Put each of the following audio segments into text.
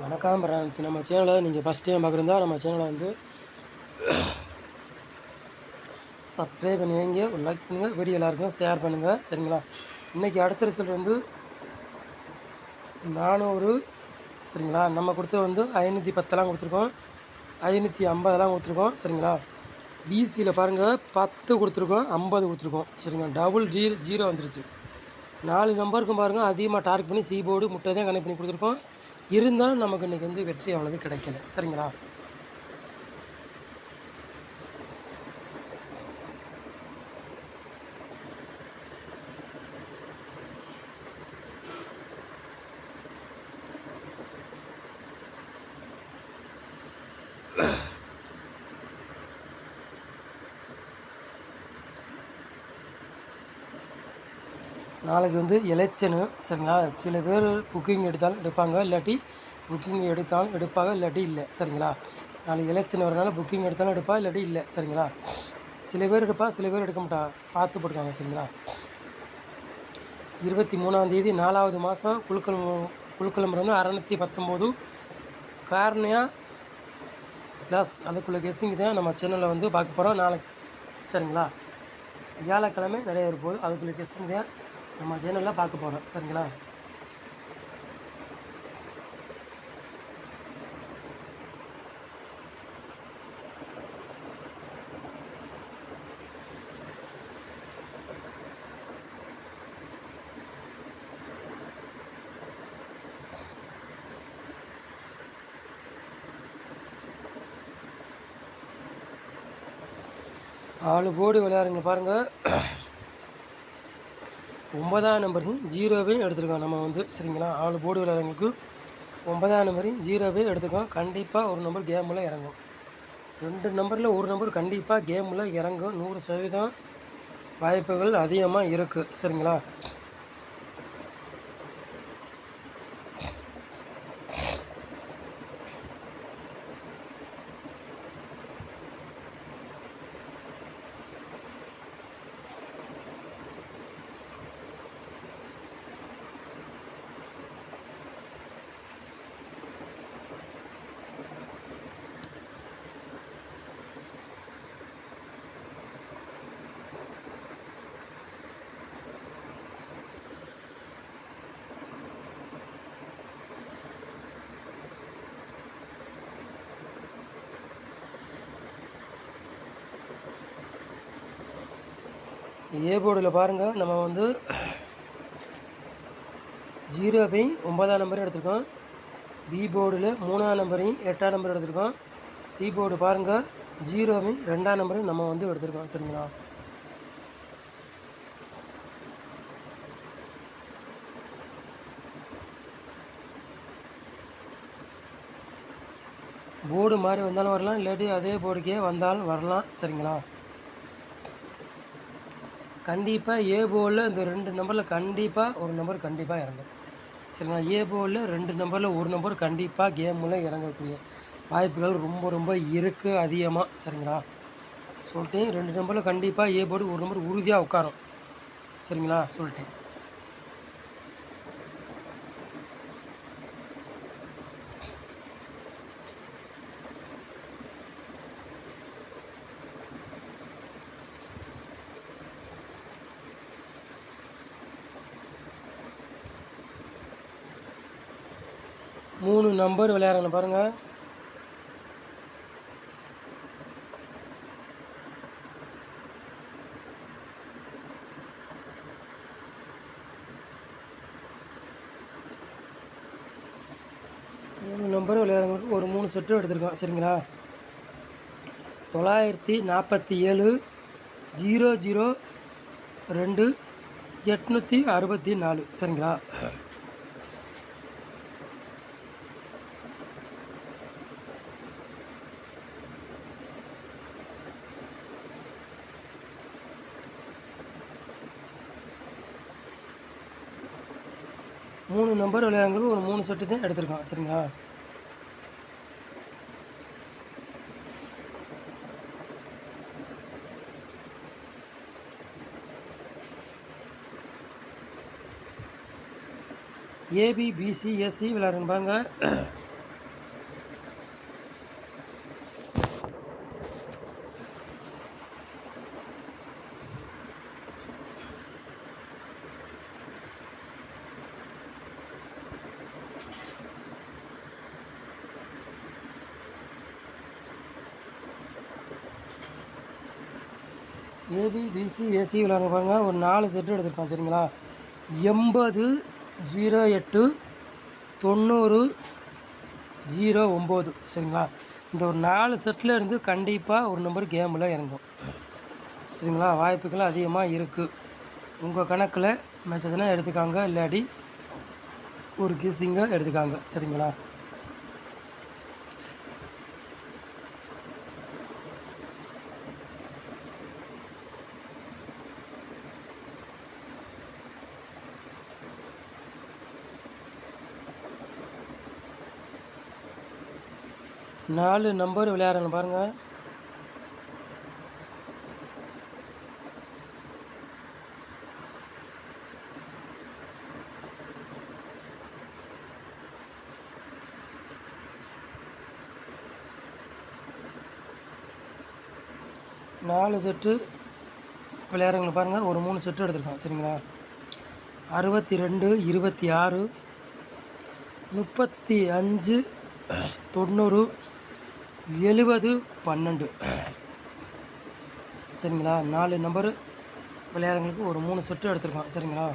வணக்கம் ஃப்ரெண்ட்ஸ். நம்ம சேனலை நீங்கள் ஃபஸ்ட் டைம் பார்க்குறதா நம்ம சேனலை வந்து சப்ஸ்கிரைப் பண்ணி வைங்க, ஒரு லைக் பண்ணுங்கள், வீடியோ எல்லாருக்கும் ஷேர் பண்ணுங்கள். சரிங்களா? இன்றைக்கி அடித்த ரிசல்ட் வந்து 400. சரிங்களா? நம்ம கொடுத்தது வந்து 510 கொடுத்துருக்கோம், 550 கொடுத்துருக்கோம். சரிங்களா? பிசியில் பாருங்கள் 10 கொடுத்துருக்கோம், 50 கொடுத்துருக்கோம். சரிங்களா? டபுள் ஜீரோ வந்துருச்சு. 4 நம்பருக்கும் பாருங்கள் அதிகமாக டார்கெட் பண்ணி போர்டு முட்டை தான் கனெக்ட் பண்ணி கொடுத்துருக்கோம். இருந்தாலும் நமக்கு இன்றைக்கி வந்து வெற்றி அவ்வளோது கிடைக்கல. சரிங்களா? நாளைக்கு வந்து எலெக்ஷனு. சரிங்களா? சில பேர் புக்கிங் எடுத்தாலும் எடுப்பாங்க, இல்லாட்டி புக்கிங் எடுத்தாலும் எடுப்பாங்க, இல்லாட்டி இல்லை. சரிங்களா? நாளைக்கு எலெக்ஷன் வரனால புக்கிங் எடுத்தாலும் எடுப்பா, இல்லாட்டி இல்லை. சரிங்களா? சில பேர் எடுப்பா, சில பேர் எடுக்க மாட்டா, பார்த்து போட்டுக்காங்க. சரிங்களா? 23ஆந்தேதி 4வது மாதம் குழுக்களம் வந்து 619 காரணியா ப்ளஸ் அதுக்குள்ளே கெஸ்ஸிங் தான் நம்ம சேனலில் வந்து பார்க்க போகிறோம் நாளைக்கு. சரிங்களா? வியாழக்கிழமை நிறைய இருப்போது, அதுக்குள்ளே கெஸ்ஸிங் தான் நம்ம சேனலில் பார்க்க போகிறோம். சரிங்களா? ஆளு போர்டு விளையாடுங்க பாருங்கள். 9ஆம் நம்பரையும் 0வையும் எடுத்துருக்கோம் நம்ம வந்து. சரிங்களா? ஆளு போர்டு விளையாடுறவங்களுக்கு 9ஆம் நம்பரையும் 0வே எடுத்துக்கோம். கண்டிப்பாக ஒரு நம்பர் கேமில் இறங்கும். 2 நம்பரில் ஒரு நம்பர் கண்டிப்பாக கேமில் இறங்கும். 100% வாய்ப்புகள் அதிகமாக இருக்குது. சரிங்களா? ஏ போர்டில் பாருங்கள், நம்ம வந்து 0வையும் 9ஆம் நம்பரையும் எடுத்துருக்கோம். பி போர்டில் 3ஆம் நம்பரையும் 8ஆம் நம்பர் எடுத்துருக்கோம். சி போர்டு பாருங்கள் 0வையும் 2ஆம் நம்பரையும் நம்ம வந்து எடுத்துருக்கோம். சரிங்களா? போர்டு மாதிரி வந்தாலும் வரலாம், இல்லாட்டி அதே போர்டுக்கே வந்தாலும் வரலாம். சரிங்களா? கண்டிப்பாக ஏ போர்டில் இந்த 2 நம்பரில் கண்டிப்பாக ஒரு நம்பர் கண்டிப்பாக இறங்கும். சரிங்களா? ஏ போர்டில் 2 நம்பரில் ஒரு நம்பர் கண்டிப்பாக கேமில் இறங்கக்கூடிய வாய்ப்புகள் ரொம்ப ரொம்ப இருக்குது அதிகமாக. சரிங்களா? சொல்லிட்டேன். 2 நம்பரில் கண்டிப்பாக ஏ போர்டு ஒரு நம்பர் உறுதியாக உட்காரும். சரிங்களா? சொல்லிட்டேன். மூணு நம்பர் விளையாடுறாங்க பாருங்கள். மூணு நம்பர் விளையாடுறவங்களுக்கு ஒரு 3 செட்டு எடுத்திருக்கோம். சரிங்களா? 947 002 864. சரிங்களா? மூணு நம்பர் விளையாடுறவங்களுக்கு ஒரு 3 செட்டு தான் எடுத்திருக்கோம். சரிங்களா? ஏபி பிசி எஸ்சி விளையாடுறேன் பாருங்க. ஏபி பிசி ஏசி விளையாடுங்க பாருங்கள். ஒரு 4 செட்டு எடுத்துருக்கோம் சரிங்களா. 80 08 90 09 சரிங்களா. இந்த ஒரு 4 செட்டில் இருந்து கண்டிப்பாக ஒரு நம்பர் கேமில் இறங்கும் சரிங்களா. வாய்ப்புகள் அதிகமாக இருக்குது. உங்கள் கணக்கில் மெசேஜ்னால் எடுத்துக்காங்க, இல்லாட்டி ஒரு கிஸ்ஸிங்கை எடுத்துக்காங்க சரிங்களா. நாலு நம்பர் விளையாடுறேன் பாருங்கள். நாலு செட்டு விளையாடுறவங்க பாருங்கள். ஒரு 3 செட்டு எடுத்துருக்கோம் சரிங்களா. 62 26 35 90 70 12 சரிங்களா. 4 நம்பரு விளையாடுறவங்களுக்கு ஒரு 3 செட்டு எடுத்துருக்கோம் சரிங்களா.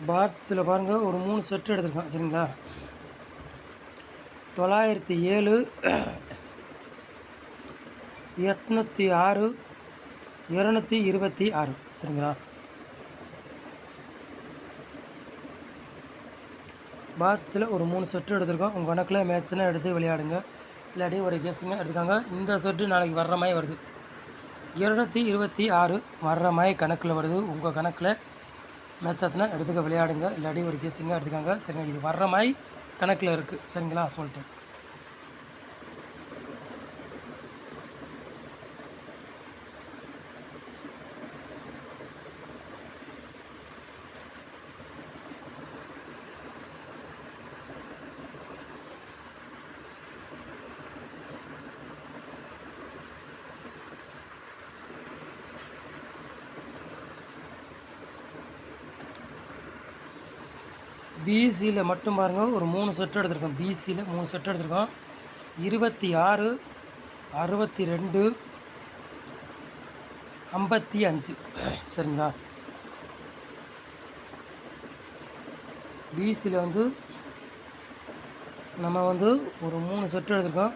பாட்ஸில் பாருங்கள். ஒரு 3 செட்டு எடுத்துருக்கோம் சரிங்களா. 907 806 226 சரிங்களா. பாக்ஸில் ஒரு 3 செட்டு எடுத்துருக்கோம். உங்கள் கணக்கில் மேட்ச்னால் எடுத்து விளையாடுங்க, இல்லாட்டி ஒரு கெஸ்ஸிங்க எடுத்துக்காங்க. இந்த செட்டு நாளைக்கு வர்ற மாதிரி வருது. 226 வர்ற மாதிரி கணக்கில் வருது. உங்கள் கணக்கில் மேட்ச் ஆச்சுன்னா எடுத்துக்க விளையாடுங்க, இல்லாட்டி ஒரு கெஸ்ஸிங்காக எடுத்துக்காங்க சரிங்க. இது வர்ற மாதிரி கணக்கில் இருக்குது சரிங்களா சொல்லிட்டு. பிசியில் மட்டும் பாருங்கள். ஒரு 3 செட்டு எடுத்துருக்கோம். பிசியில் 3 செட்டு எடுத்துருக்கோம். 26 62 55 சரிங்களா. பிசியில் வந்து நம்ம வந்து ஒரு 3 செட்டு எடுத்துருக்கோம்.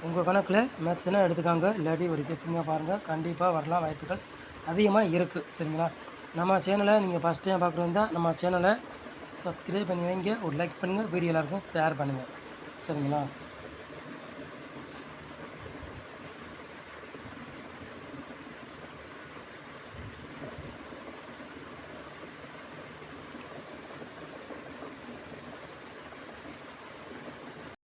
உங்கள் கணக்கில் மேட்ச்னால் எடுத்துக்காங்க, இல்லாட்டி ஒரு கெஸ்ஸிங்காக பாருங்கள். கண்டிப்பாக வரலாம், வாய்ப்புகள் அதிகமாக இருக்குது சரிங்களா. நம்ம சேனலை நீங்கள் ஃபஸ்ட் டைம் பார்க்குறதா நம்ம சேனலை சப்ஸ்கிரைப் பண்ணி வைங்க, ஒரு லைக் பண்ணுங்கள், வீடியோ எல்லாருக்கும் ஷேர் பண்ணுங்கள் சரிங்களா.